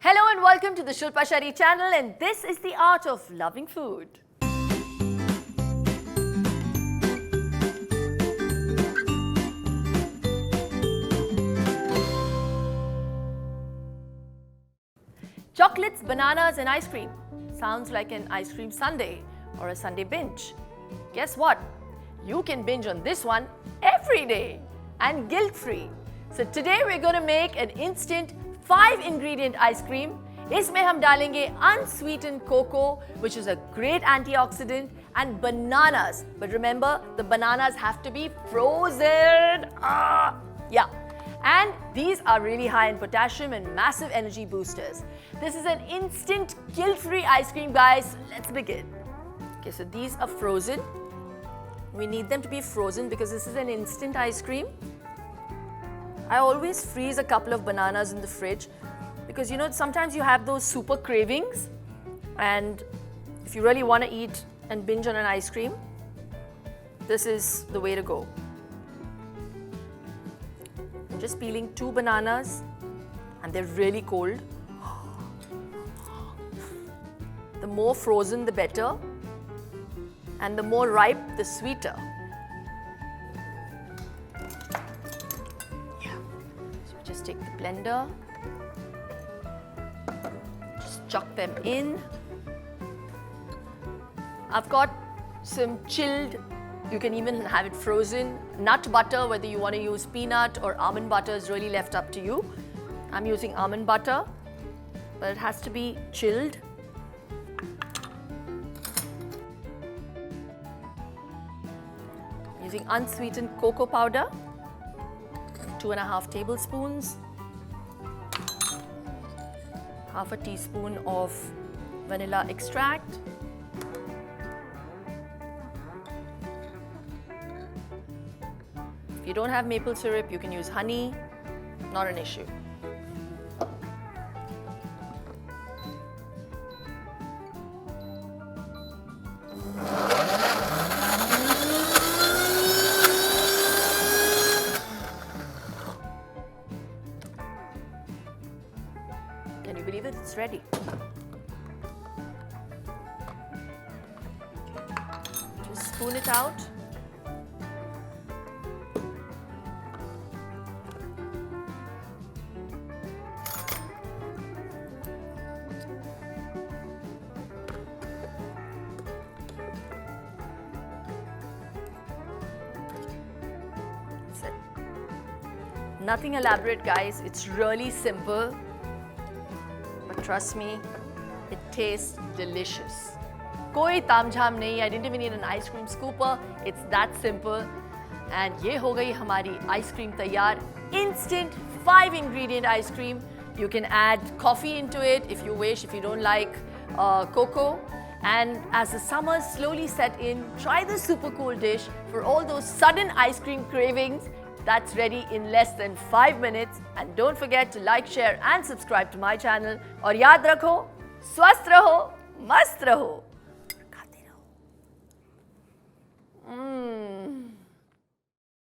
Hello and welcome to the Shilpa Shetty channel, and this is the art of loving food. Chocolates, bananas and ice cream. Sounds like an ice cream sundae or a Sunday binge. Guess what? You can binge on this one every day and guilt-free. So today we're going to make an instant 5-ingredient ice cream. इसमें हम डालेंगे unsweetened cocoa, which is a great antioxidant, and bananas. But remember, the bananas have to be frozen. Yeah. And these are really high in potassium and massive energy boosters. This is an instant guilt-free ice cream, guys. Let's begin. Okay, so these are frozen. We need them to be frozen because this is an instant ice cream. I always freeze a couple of bananas in the fridge because you know sometimes you have those super cravings, and if you really want to eat and binge on an ice cream, this is the way to go. I'm just peeling 2 bananas and they're really cold. The more frozen the better, and the more ripe the sweeter. Just take the blender, just chuck them in. I've got some chilled, you can even have it frozen, nut butter, whether you want to use peanut or almond butter is really left up to you. I'm using almond butter, but it has to be chilled. Using unsweetened cocoa powder. 2.5 tablespoons, half a teaspoon of vanilla extract, if you don't have maple syrup, you can use honey, not an issue. Can you believe it? It's ready. Just spoon it out. That's it. Nothing elaborate, guys. It's really simple. Trust me, it tastes delicious. Koi tamjham nahi, I didn't even need an ice cream scooper. It's that simple. And ye ho gayi hamari ice cream taiyar. Instant 5-ingredient ice cream. You can add coffee into it if you wish, if you don't like cocoa. And as the summers slowly set in, try this super cool dish for all those sudden ice cream cravings. That's ready in less than 5 minutes. And don't forget to like, share and subscribe to my channel. और याद रखो, स्वस्थ रहो, मस्त रहो, खाते रहो.